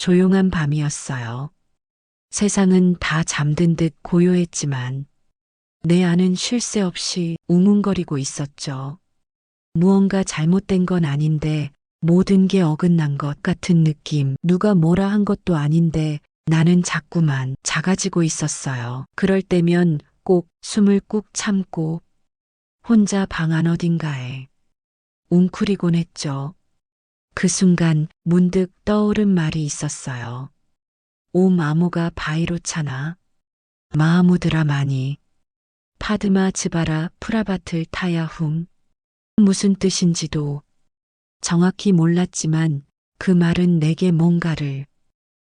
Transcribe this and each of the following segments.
조용한 밤이었어요. 세상은 다 잠든 듯 고요했지만 내 안은 쉴 새 없이 웅웅거리고 있었죠. 무언가 잘못된 건 아닌데 모든 게 어긋난 것 같은 느낌. 누가 뭐라 한 것도 아닌데 나는 자꾸만 작아지고 있었어요. 그럴 때면 꼭 숨을 꾹 참고 혼자 방 안 어딘가에 웅크리곤 했죠. 그 순간 문득 떠오른 말이 있었어요. 오 마모가 바이로차나 마하무드라 마니 파드마 즈바라 프라바틀 타야훔. 무슨 뜻인지도 정확히 몰랐지만 그 말은 내게 뭔가를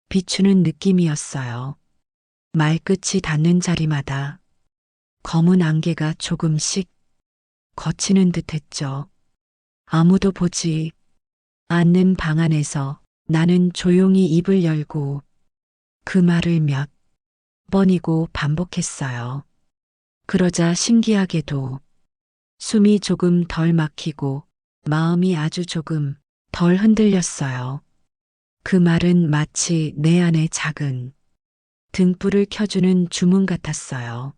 비추는 느낌이었어요. 말끝이 닿는 자리마다 검은 안개가 조금씩 걷히는 듯했죠. 아무도 보지 않는 방 안에서 나는 조용히 입을 열고 그 말을 몇 번이고 반복했어요. 그러자 신기하게도 숨이 조금 덜 막히고 마음이 아주 조금 덜 흔들렸어요. 그 말은 마치 내 안에 작은 등불을 켜주는 주문 같았어요.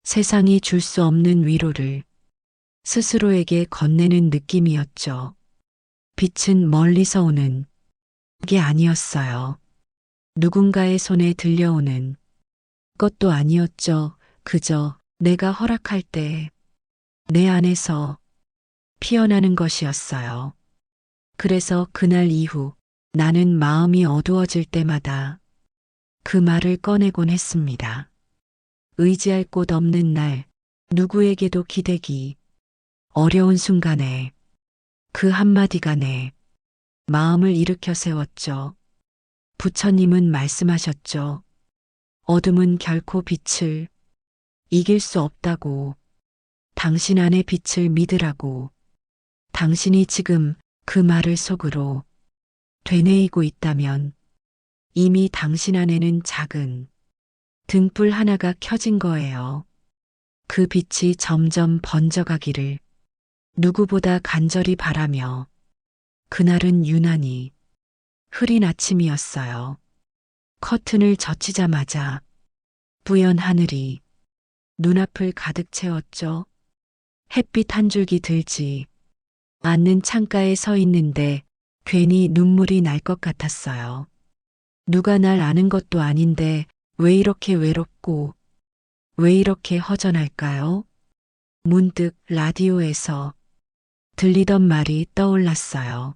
세상이 줄 수 없는 위로를 스스로에게 건네는 느낌이었죠. 빛은 멀리서 오는 게 아니었어요. 누군가의 손에 들려오는 것도 아니었죠. 그저 내가 허락할 때 내 안에서 피어나는 것이었어요. 그래서 그날 이후 나는 마음이 어두워질 때마다 그 말을 꺼내곤 했습니다. 의지할 곳 없는 날, 누구에게도 기대기 어려운 순간에 그 한마디가 내 마음을 일으켜 세웠죠. 부처님은 말씀하셨죠. 어둠은 결코 빛을 이길 수 없다고. 당신 안의 빛을 믿으라고. 당신이 지금 그 말을 속으로 되뇌이고 있다면 이미 당신 안에는 작은 등불 하나가 켜진 거예요. 그 빛이 점점 번져가기를 누구보다 간절히 바라며 그날은 유난히 흐린 아침이었어요. 커튼을 젖히자마자 뿌연 하늘이 눈앞을 가득 채웠죠. 햇빛 한 줄기 들지 않는 창가에 서 있는데 괜히 눈물이 날 것 같았어요. 누가 날 아는 것도 아닌데 왜 이렇게 외롭고 왜 이렇게 허전할까요? 문득 라디오에서 들리던 말이 떠올랐어요.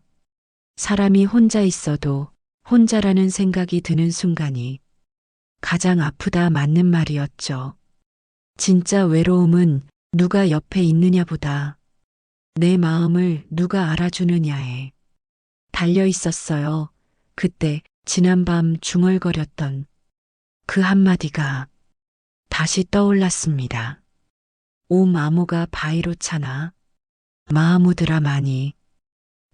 사람이 혼자 있어도 혼자라는 생각이 드는 순간이 가장 아프다 맞는 말이었죠. 진짜 외로움은 누가 옆에 있느냐보다 내 마음을 누가 알아주느냐에 달려 있었어요. 그때 지난밤 중얼거렸던 그 한마디가 다시 떠올랐습니다. 오 마모가 바이로차나 마하무드라 마니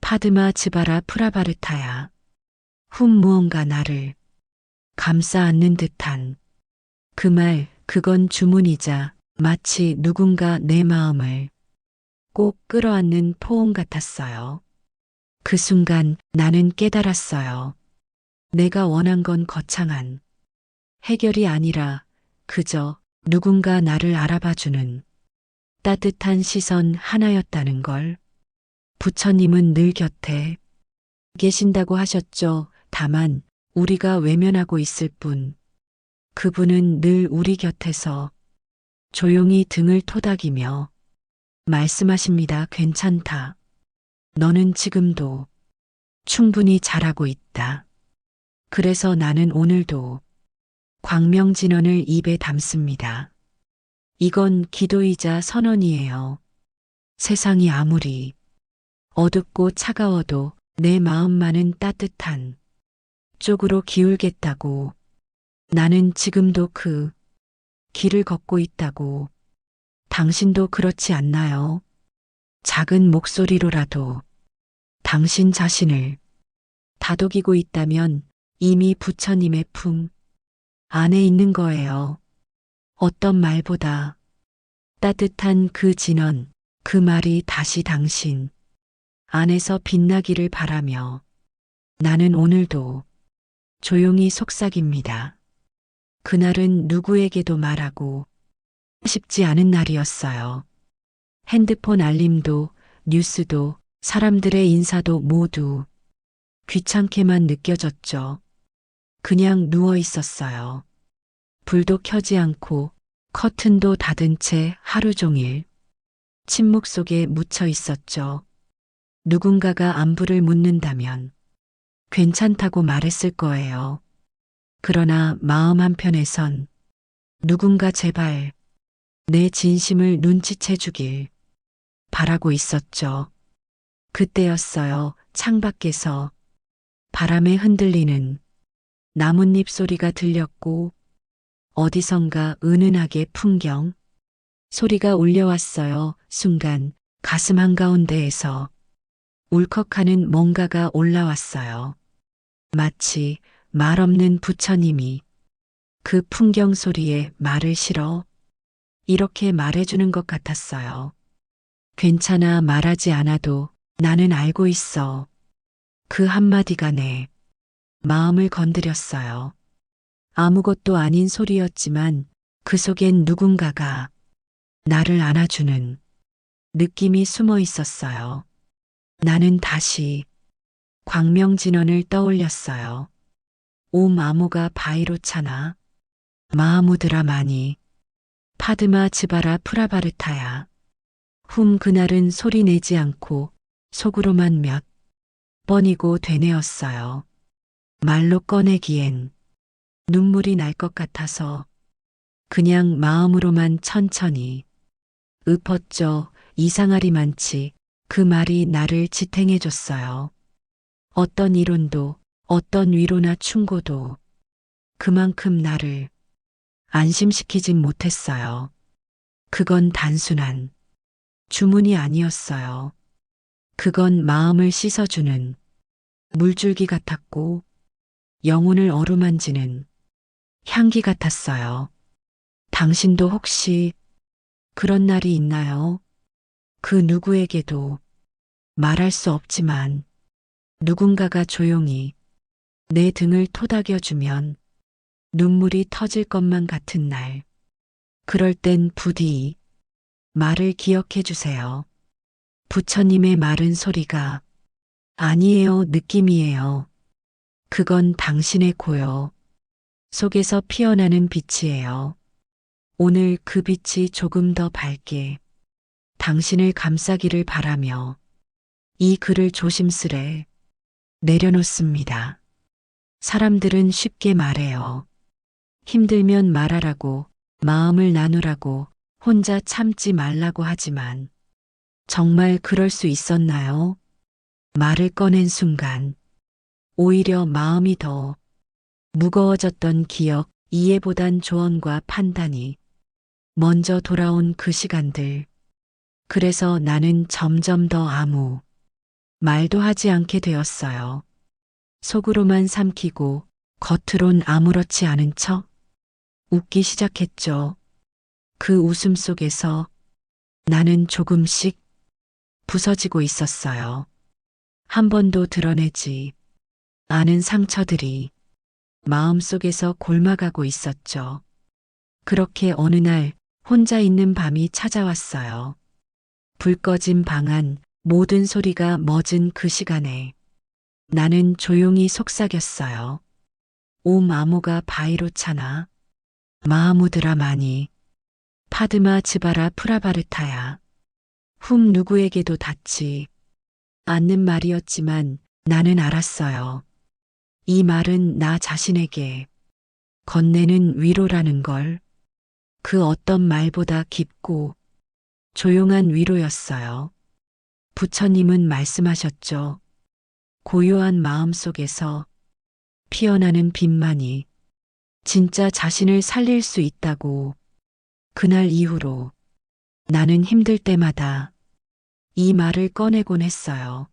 파드마 즈바라 프라바르타야. 무언가 나를 감싸 안는 듯한 그 말, 그건 주문이자 마치 누군가 내 마음을 꼭 끌어안는 포옹 같았어요. 그 순간 나는 깨달았어요. 내가 원한 건 거창한 해결이 아니라 그저 누군가 나를 알아봐주는 따뜻한 시선 하나였다는 걸. 부처님은 늘 곁에 계신다고 하셨죠. 다만 우리가 외면하고 있을 뿐. 그분은 늘 우리 곁에서 조용히 등을 토닥이며 말씀하십니다. 괜찮다. 너는 지금도 충분히 잘하고 있다. 그래서 나는 오늘도 광명진언을 입에 담습니다. 이건 기도이자 선언이에요. 세상이 아무리 어둡고 차가워도 내 마음만은 따뜻한 쪽으로 기울겠다고. 나는 지금도 그 길을 걷고 있다고. 당신도 그렇지 않나요? 작은 목소리로라도 당신 자신을 다독이고 있다면 이미 부처님의 품 안에 있는 거예요. 어떤 말보다 따뜻한 그 진언, 그 말이 다시 당신 안에서 빛나기를 바라며 나는 오늘도 조용히 속삭입니다. 그날은 누구에게도 말하고 싶지 않은 날이었어요. 핸드폰 알림도, 뉴스도, 사람들의 인사도 모두 귀찮게만 느껴졌죠. 그냥 누워 있었어요. 불도 켜지 않고 커튼도 닫은 채 하루 종일 침묵 속에 묻혀 있었죠. 누군가가 안부를 묻는다면 괜찮다고 말했을 거예요. 그러나 마음 한편에선 누군가 제발 내 진심을 눈치채 주길 바라고 있었죠. 그때였어요. 창밖에서 바람에 흔들리는 나뭇잎 소리가 들렸고 어디선가 은은하게 풍경 소리가 울려왔어요. 순간 가슴 한가운데에서 울컥하는 뭔가가 올라왔어요. 마치 말 없는 부처님이 그 풍경 소리에 말을 실어 이렇게 말해주는 것 같았어요. 괜찮아, 말하지 않아도 나는 알고 있어. 그 한마디가 내 마음을 건드렸어요. 아무것도 아닌 소리였지만 그 속엔 누군가가 나를 안아주는 느낌이 숨어 있었어요. 나는 다시 광명진원을 떠올렸어요. 옴 아무가 바이로차나 마하무드라 마니 파드마 즈바라 프라바르타야. 그날은 소리 내지 않고 속으로만 몇 번이고 되뇌었어요. 말로 꺼내기엔 눈물이 날 것 같아서 그냥 마음으로만 천천히 읊었죠. 이상하리 많지. 그 말이 나를 지탱해 줬어요. 어떤 이론도 어떤 위로나 충고도 그만큼 나를 안심시키진 못했어요. 그건 단순한 주문이 아니었어요. 그건 마음을 씻어주는 물줄기 같았고 영혼을 어루만지는 향기 같았어요. 당신도 혹시 그런 날이 있나요? 그 누구에게도 말할 수 없지만 누군가가 조용히 내 등을 토닥여주면 눈물이 터질 것만 같은 날. 그럴 땐 부디 말을 기억해 주세요. 부처님의 말은 소리가 아니에요, 느낌이에요. 그건 당신의 고요 속에서 피어나는 빛이에요. 오늘 그 빛이 조금 더 밝게 당신을 감싸기를 바라며 이 글을 조심스레 내려놓습니다. 사람들은 쉽게 말해요. 힘들면 말하라고, 마음을 나누라고, 혼자 참지 말라고 하지만 정말 그럴 수 있었나요? 말을 꺼낸 순간 오히려 마음이 더 무거워졌던 기억, 이해보단 조언과 판단이 먼저 돌아온 그 시간들. 그래서 나는 점점 더 아무 말도 하지 않게 되었어요. 속으로만 삼키고 겉으론 아무렇지 않은 척 웃기 시작했죠. 그 웃음 속에서 나는 조금씩 부서지고 있었어요. 한 번도 드러내지 않은 상처들이 마음속에서 골마가고 있었죠. 그렇게 어느 날 혼자 있는 밤이 찾아왔어요. 불 꺼진 방 안 모든 소리가 멎은 그 시간에 나는 조용히 속삭였어요. 옴 아무가 바이로차나 마하무드라 마니 파드마 즈바라 프라바르타야. 누구에게도 닿지 않는 말이었지만 나는 알았어요. 이 말은 나 자신에게 건네는 위로라는 걸. 그 어떤 말보다 깊고 조용한 위로였어요. 부처님은 말씀하셨죠. 고요한 마음 속에서 피어나는 빛만이 진짜 자신을 살릴 수 있다고. 그날 이후로 나는 힘들 때마다 이 말을 꺼내곤 했어요.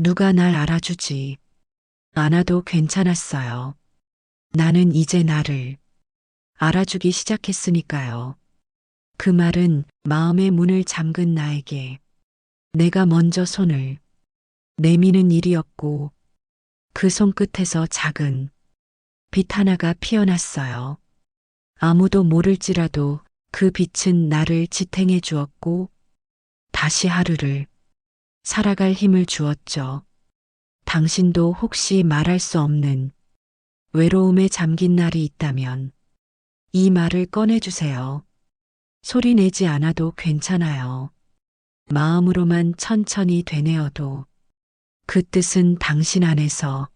누가 날 알아주지 않아도 괜찮았어요. 나는 이제 나를 알아주기 시작했으니까요. 그 말은 마음의 문을 잠근 나에게 내가 먼저 손을 내미는 일이었고 그 손끝에서 작은 빛 하나가 피어났어요. 아무도 모를지라도 그 빛은 나를 지탱해 주었고 다시 하루를 살아갈 힘을 주었죠. 당신도 혹시 말할 수 없는 외로움에 잠긴 날이 있다면 이 말을 꺼내주세요. 소리 내지 않아도 괜찮아요. 마음으로만 천천히 되뇌어도 그 뜻은 당신 안에서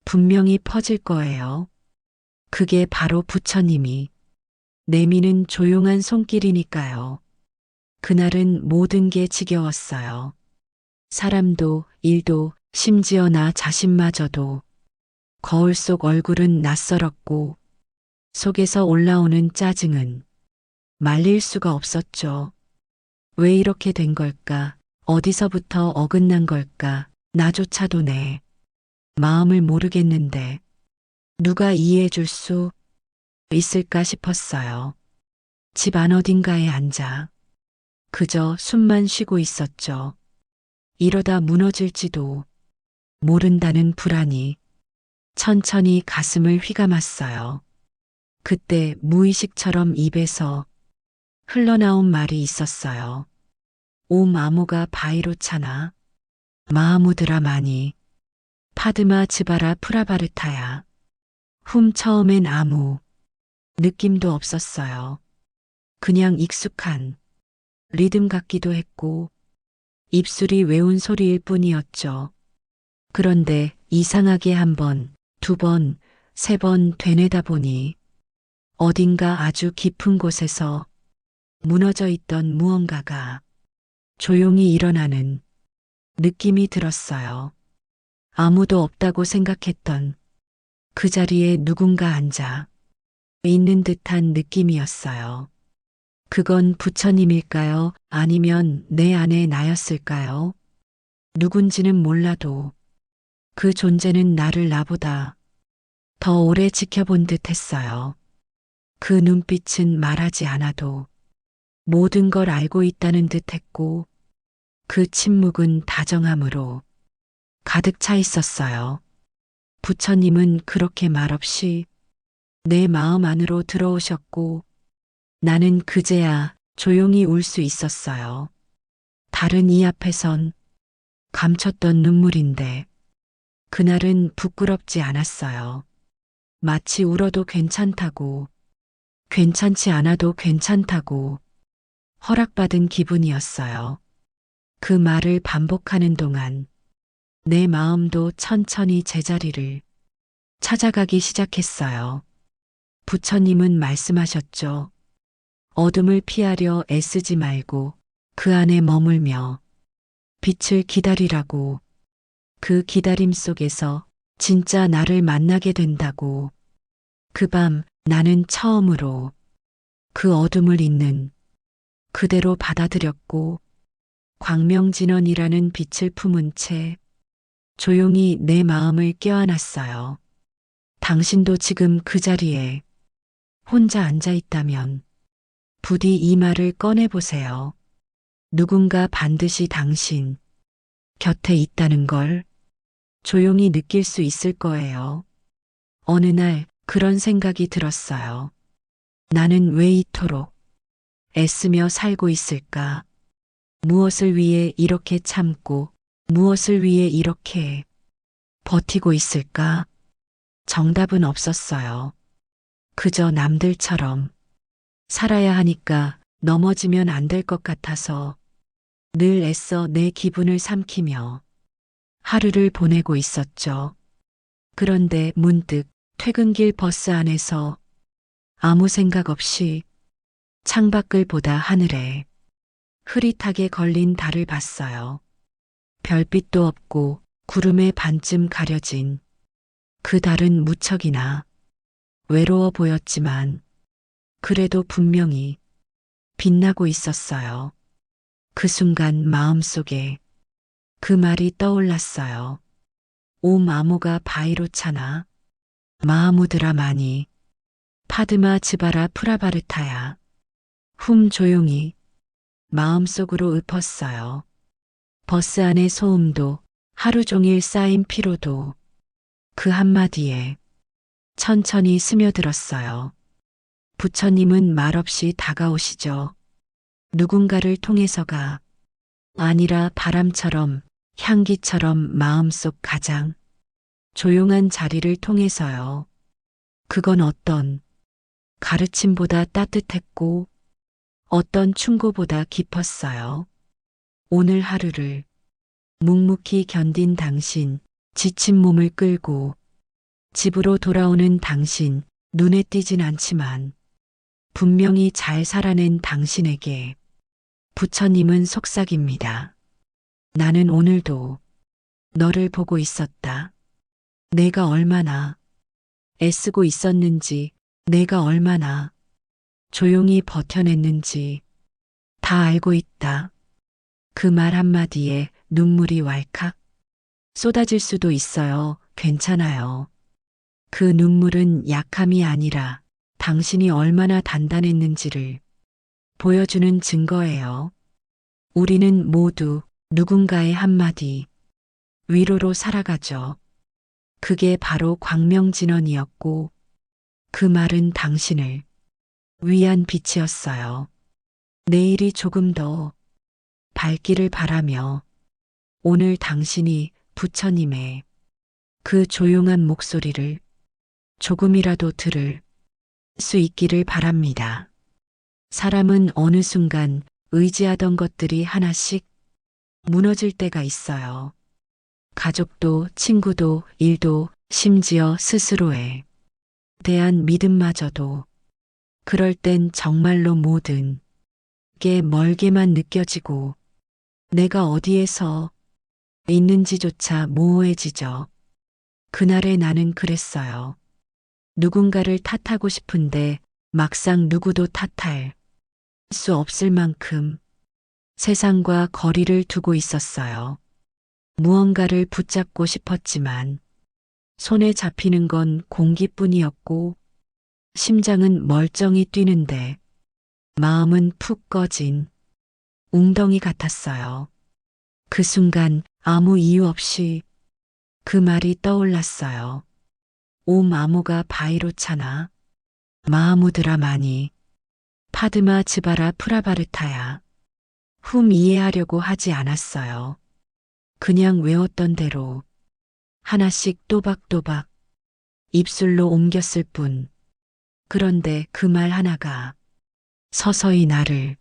분명히 퍼질 거예요. 그게 바로 부처님이 내미는 조용한 손길이니까요. 그날은 모든 게 지겨웠어요. 사람도, 일도, 심지어 나 자신마저도. 거울 속 얼굴은 낯설었고 속에서 올라오는 짜증은 말릴 수가 없었죠. 왜 이렇게 된 걸까? 어디서부터 어긋난 걸까? 나조차도 내 마음을 모르겠는데 누가 이해해 줄 수 있을까 싶었어요. 집 안 어딘가에 앉아 그저 숨만 쉬고 있었죠. 이러다 무너질지도 모른다는 불안이 천천히 가슴을 휘감았어요. 그때 무의식처럼 입에서 흘러나온 말이 있었어요. 옴 아무가 바이로 차나 마하무드라 마니 파드마 즈바라 프라바르타야. 처음엔 아무 느낌도 없었어요. 그냥 익숙한 리듬 같기도 했고 입술이 외운 소리일 뿐이었죠. 그런데 이상하게 한 번, 두 번, 세 번 되뇌다 보니 어딘가 아주 깊은 곳에서 무너져 있던 무언가가 조용히 일어나는 느낌이 들었어요. 아무도 없다고 생각했던 그 자리에 누군가 앉아 있는 듯한 느낌이었어요. 그건 부처님일까요? 아니면 내 안의 나였을까요? 누군지는 몰라도 그 존재는 나를 나보다 더 오래 지켜본 듯 했어요. 그 눈빛은 말하지 않아도 모든 걸 알고 있다는 듯 했고 그 침묵은 다정함으로 가득 차 있었어요. 부처님은 그렇게 말없이 내 마음 안으로 들어오셨고 나는 그제야 조용히 울 수 있었어요. 다른 이 앞에선 감췄던 눈물인데 그날은 부끄럽지 않았어요. 마치 울어도 괜찮다고, 괜찮지 않아도 괜찮다고 허락받은 기분이었어요. 그 말을 반복하는 동안 내 마음도 천천히 제자리를 찾아가기 시작했어요. 부처님은 말씀하셨죠. 어둠을 피하려 애쓰지 말고 그 안에 머물며 빛을 기다리라고. 그 기다림 속에서 진짜 나를 만나게 된다고. 그 밤 나는 처음으로 그 어둠을 있는 그대로 받아들였고 광명진원이라는 빛을 품은 채 조용히 내 마음을 껴안았어요. 당신도 지금 그 자리에 혼자 앉아 있다면 부디 이 말을 꺼내보세요. 누군가 반드시 당신 곁에 있다는 걸 조용히 느낄 수 있을 거예요. 어느 날 그런 생각이 들었어요. 나는 왜 이토록 애쓰며 살고 있을까? 무엇을 위해 이렇게 참고 무엇을 위해 이렇게 버티고 있을까? 정답은 없었어요. 그저 남들처럼 살아야 하니까 넘어지면 안 될 것 같아서 늘 애써 내 기분을 삼키며 하루를 보내고 있었죠. 그런데 문득 퇴근길 버스 안에서 아무 생각 없이 창밖을 보다 하늘에 흐릿하게 걸린 달을 봤어요. 별빛도 없고 구름에 반쯤 가려진 그 달은 무척이나 외로워 보였지만 그래도 분명히 빛나고 있었어요. 그 순간 마음속에 그 말이 떠올랐어요. 옴 아무가 바이로 차나 마하무드라 마니 파드마 즈바라 프라바르타야. 조용히 마음속으로 읊었어요. 버스 안의 소음도 하루 종일 쌓인 피로도 그 한마디에 천천히 스며들었어요. 부처님은 말없이 다가오시죠. 누군가를 통해서가 아니라 바람처럼, 향기처럼 마음속 가장 조용한 자리를 통해서요. 그건 어떤 가르침보다 따뜻했고 어떤 충고보다 깊었어요. 오늘 하루를 묵묵히 견딘 당신, 지친 몸을 끌고 집으로 돌아오는 당신, 눈에 띄진 않지만 분명히 잘 살아낸 당신에게 부처님은 속삭입니다. 나는 오늘도 너를 보고 있었다. 내가 얼마나 애쓰고 있었는지, 내가 얼마나 조용히 버텨냈는지 다 알고 있다. 그 말 한마디에 눈물이 왈칵 쏟아질 수도 있어요. 괜찮아요. 그 눈물은 약함이 아니라 당신이 얼마나 단단했는지를 보여주는 증거예요. 우리는 모두 누군가의 한마디 위로로 살아가죠. 그게 바로 광명진원이었고 그 말은 당신을 위한 빛이었어요. 내일이 조금 더 밝기를 바라며 오늘 당신이 부처님의 그 조용한 목소리를 조금이라도 들을 수 있기를 바랍니다. 사람은 어느 순간 의지하던 것들이 하나씩 무너질 때가 있어요. 가족도, 친구도, 일도, 심지어 스스로에 대한 믿음마저도. 그럴 땐 정말로 모든 게 멀게만 느껴지고 내가 어디에서 있는지조차 모호해지죠. 그날의 나는 그랬어요. 누군가를 탓하고 싶은데 막상 누구도 탓할 수 없을 만큼 세상과 거리를 두고 있었어요. 무언가를 붙잡고 싶었지만 손에 잡히는 건 공기뿐이었고 심장은 멀쩡히 뛰는데 마음은 푹 꺼진 웅덩이 같았어요. 그 순간 아무 이유 없이 그 말이 떠올랐어요. 옴 아무가 바이로차나 마하무드라 마니 파드마 즈바라 프라바르타야. 이해하려고 하지 않았어요. 그냥 외웠던 대로 하나씩 또박또박 입술로 옮겼을 뿐. 그런데 그 말 하나가 서서히 나를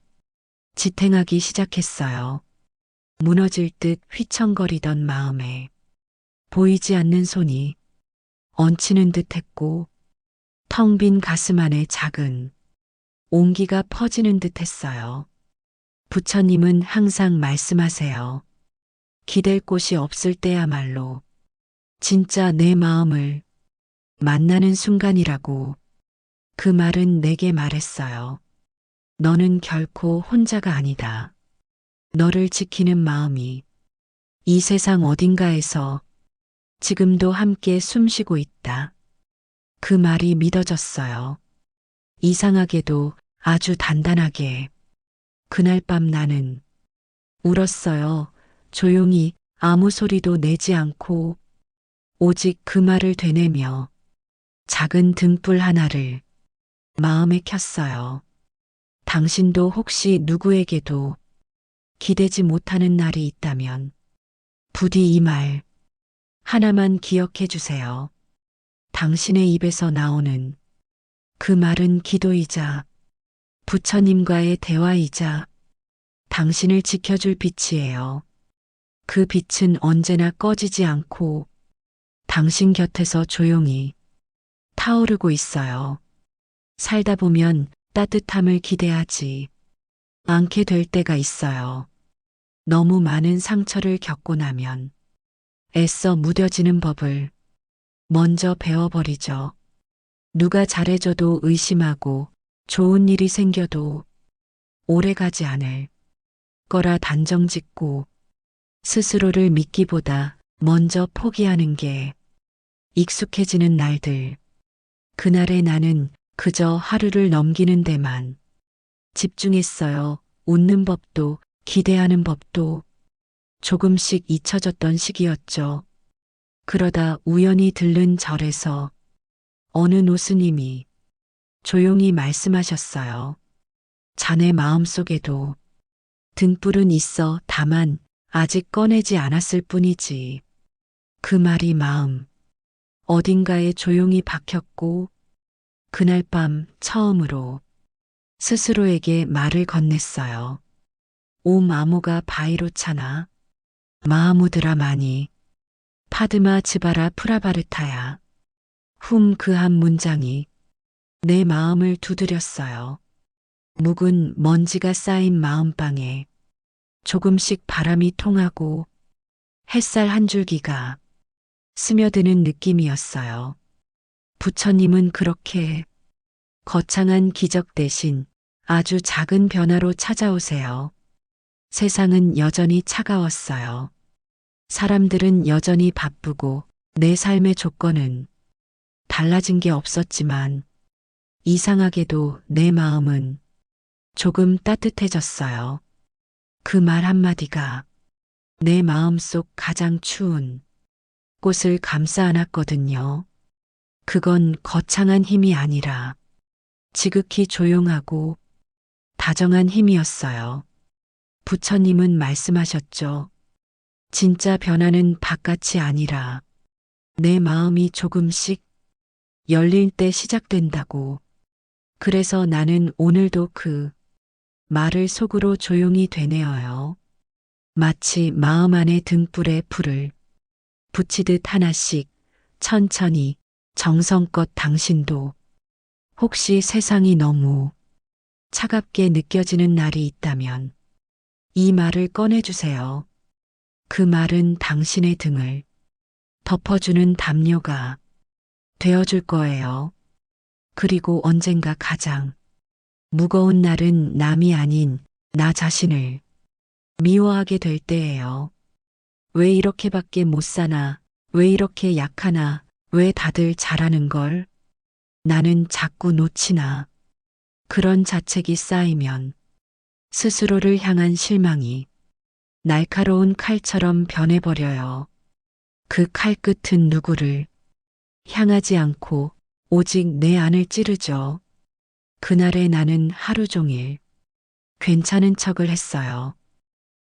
지탱하기 시작했어요. 무너질 듯 휘청거리던 마음에 보이지 않는 손이 얹히는 듯 했고 텅 빈 가슴 안에 작은 온기가 퍼지는 듯 했어요. 부처님은 항상 말씀하세요. 기댈 곳이 없을 때야말로 진짜 내 마음을 만나는 순간이라고. 그 말은 내게 말했어요. 너는 결코 혼자가 아니다. 너를 지키는 마음이 이 세상 어딘가에서 지금도 함께 숨쉬고 있다. 그 말이 믿어졌어요. 이상하게도 아주 단단하게. 그날 밤 나는 울었어요. 조용히 아무 소리도 내지 않고 오직 그 말을 되뇌며 작은 등불 하나를 마음에 켰어요. 당신도 혹시 누구에게도 기대지 못하는 날이 있다면 부디 이 말 하나만 기억해 주세요. 당신의 입에서 나오는 그 말은 기도이자 부처님과의 대화이자 당신을 지켜줄 빛이에요. 그 빛은 언제나 꺼지지 않고 당신 곁에서 조용히 타오르고 있어요. 살다 보면 따뜻함을 기대하지 않게 될 때가 있어요. 너무 많은 상처를 겪고 나면 애써 무뎌지는 법을 먼저 배워버리죠. 누가 잘해줘도 의심하고 좋은 일이 생겨도 오래가지 않을 거라 단정짓고 스스로를 믿기보다 먼저 포기하는 게 익숙해지는 날들. 그날의 나는 그저 하루를 넘기는 데만 집중했어요. 웃는 법도 기대하는 법도 조금씩 잊혀졌던 시기였죠. 그러다 우연히 들른 절에서 어느 노스님이 조용히 말씀하셨어요. 자네 마음속에도 등불은 있어. 다만 아직 꺼내지 않았을 뿐이지. 그 말이 마음 어딘가에 조용히 박혔고 그날 밤 처음으로 스스로에게 말을 건넸어요. 오 마모가 바이로차나 마하무드라 마니 파드마 즈바라 프라바르타야. 그 한 문장이 내 마음을 두드렸어요. 묵은 먼지가 쌓인 마음방에 조금씩 바람이 통하고 햇살 한 줄기가 스며드는 느낌이었어요. 부처님은 그렇게 거창한 기적 대신 아주 작은 변화로 찾아오세요. 세상은 여전히 차가웠어요. 사람들은 여전히 바쁘고 내 삶의 조건은 달라진 게 없었지만 이상하게도 내 마음은 조금 따뜻해졌어요. 그 말 한마디가 내 마음속 가장 추운 꽃을 감싸 안았거든요. 그건 거창한 힘이 아니라 지극히 조용하고 다정한 힘이었어요. 부처님은 말씀하셨죠. 진짜 변화는 바깥이 아니라 내 마음이 조금씩 열릴 때 시작된다고. 그래서 나는 오늘도 그 말을 속으로 조용히 되뇌어요. 마치 마음 안에 등불에 불을 붙이듯 하나씩 천천히 정성껏. 당신도 혹시 세상이 너무 차갑게 느껴지는 날이 있다면 이 말을 꺼내주세요. 그 말은 당신의 등을 덮어주는 담요가 되어줄 거예요. 그리고 언젠가 가장 무거운 날은 남이 아닌 나 자신을 미워하게 될 때예요. 왜 이렇게밖에 못 사나? 왜 이렇게 약하나? 왜 다들 잘하는 걸? 나는 자꾸 놓치나? 그런 자책이 쌓이면 스스로를 향한 실망이 날카로운 칼처럼 변해버려요. 그 칼끝은 누구를 향하지 않고 오직 내 안을 찌르죠. 그날에 나는 하루 종일 괜찮은 척을 했어요.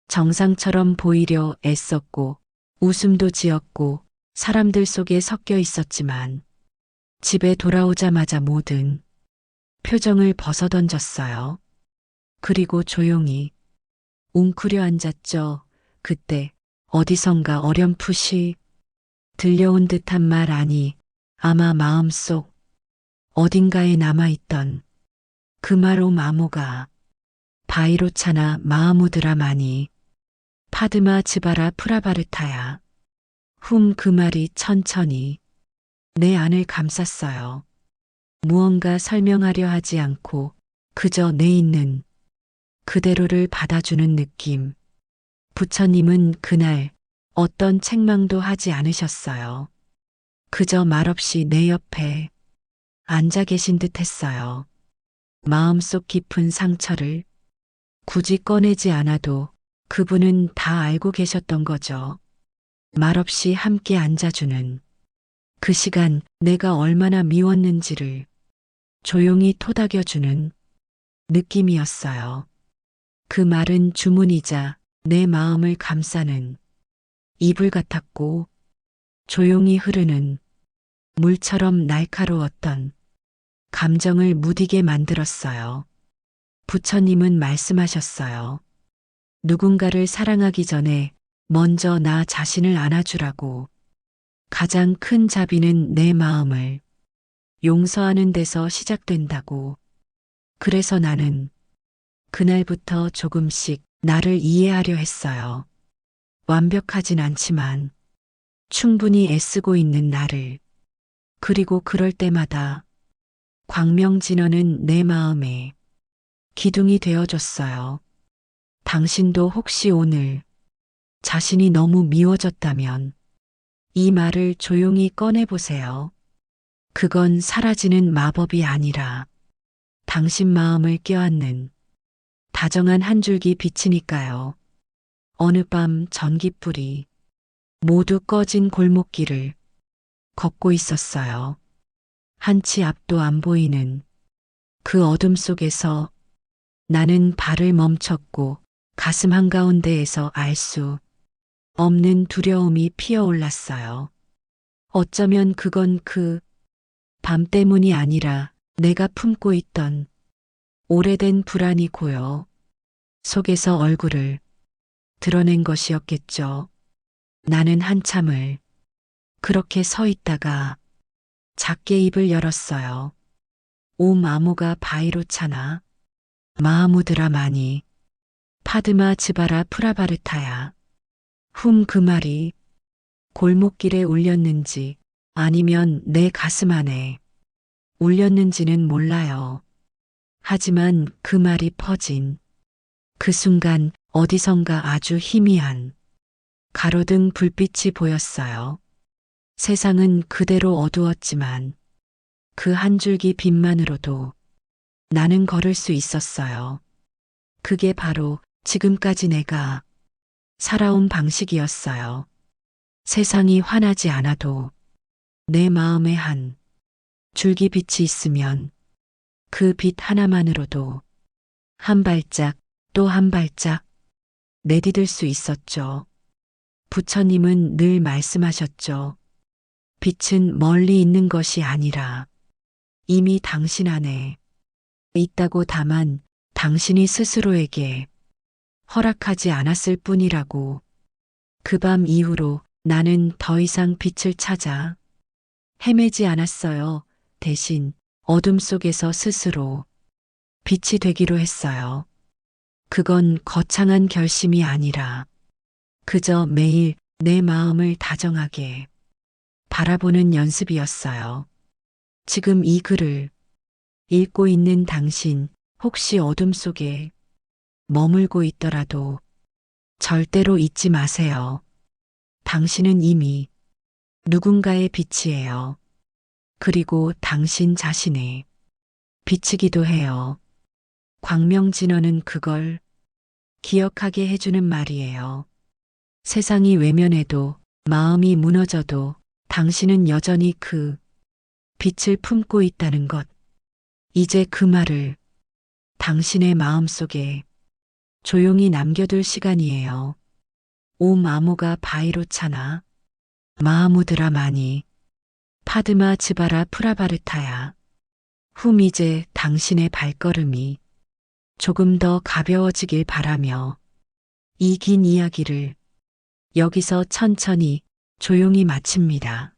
정상처럼 보이려 애썼고 웃음도 지었고 사람들 속에 섞여 있었지만 집에 돌아오자마자 모든 표정을 벗어던졌어요. 그리고 조용히 웅크려 앉았죠. 그때 어디선가 어렴풋이 들려온 듯한 말, 아니 아마 마음속 어딘가에 남아있던 그 말, 오 마모가 바이로차나 마하무드라 마니 파드마 즈바라 프라바르타야. 그 말이 천천히 내 안을 감쌌어요. 무언가 설명하려 하지 않고 그저 내 있는 그대로를 받아주는 느낌. 부처님은 그날 어떤 책망도 하지 않으셨어요. 그저 말없이 내 옆에 앉아 계신 듯 했어요. 마음속 깊은 상처를 굳이 꺼내지 않아도 그분은 다 알고 계셨던 거죠. 말없이 함께 앉아주는 그 시간, 내가 얼마나 미웠는지를 조용히 토닥여주는 느낌이었어요. 그 말은 주문이자 내 마음을 감싸는 이불 같았고 조용히 흐르는 물처럼 날카로웠던 감정을 무디게 만들었어요. 부처님은 말씀하셨어요. 누군가를 사랑하기 전에 먼저 나 자신을 안아주라고. 가장 큰 자비는 내 마음을 용서하는 데서 시작된다고. 그래서 나는 그날부터 조금씩 나를 이해하려 했어요. 완벽하진 않지만 충분히 애쓰고 있는 나를. 그리고 그럴 때마다 광명진원은 내 마음에 기둥이 되어줬어요. 당신도 혹시 오늘 자신이 너무 미워졌다면 이 말을 조용히 꺼내보세요. 그건 사라지는 마법이 아니라 당신 마음을 껴안는 다정한 한 줄기 빛이니까요. 어느 밤 전깃불이 모두 꺼진 골목길을 걷고 있었어요. 한치 앞도 안 보이는 그 어둠 속에서 나는 발을 멈췄고 가슴 한가운데에서 알 수 없는 두려움이 피어올랐어요. 어쩌면 그건 그 밤 때문이 아니라 내가 품고 있던 오래된 불안이 고요 속에서 얼굴을 드러낸 것이었겠죠. 나는 한참을 그렇게 서 있다가 작게 입을 열었어요. 옴 아무가 바이로 차나 마하무드라 마니 파드마 즈바라 프라바르타야. 그 말이 골목길에 울렸는지 아니면 내 가슴 안에 울렸는지는 몰라요. 하지만 그 말이 퍼진 그 순간 어디선가 아주 희미한 가로등 불빛이 보였어요. 세상은 그대로 어두웠지만 그 한 줄기 빛만으로도 나는 걸을 수 있었어요. 그게 바로 지금까지 내가 살아온 방식이었어요. 세상이 환하지 않아도 내 마음에 한 줄기 빛이 있으면 그 빛 하나만으로도 한 발짝 또 한 발짝 내디딜 수 있었죠. 부처님은 늘 말씀하셨죠. 빛은 멀리 있는 것이 아니라 이미 당신 안에 있다고 다만 당신이 스스로에게 허락하지 않았을 뿐이라고. 그 밤 이후로 나는 더 이상 빛을 찾아 헤매지 않았어요. 대신 어둠 속에서 스스로 빛이 되기로 했어요. 그건 거창한 결심이 아니라 그저 매일 내 마음을 다정하게 바라보는 연습이었어요. 지금 이 글을 읽고 있는 당신, 혹시 어둠 속에 머물고 있더라도 절대로 잊지 마세요. 당신은 이미 누군가의 빛이에요. 그리고 당신 자신의 빛이기도 해요. 광명진언은 그걸 기억하게 해주는 말이에요. 세상이 외면해도 마음이 무너져도 당신은 여전히 그 빛을 품고 있다는 것. 이제 그 말을 당신의 마음속에 조용히 남겨둘 시간이에요. 옴 아무가 바이로 차나 마하무드라 마니 파드마 즈바라 프라바르타야. 이제 당신의 발걸음이 조금 더 가벼워지길 바라며 이 긴 이야기를 여기서 천천히 조용히 마칩니다.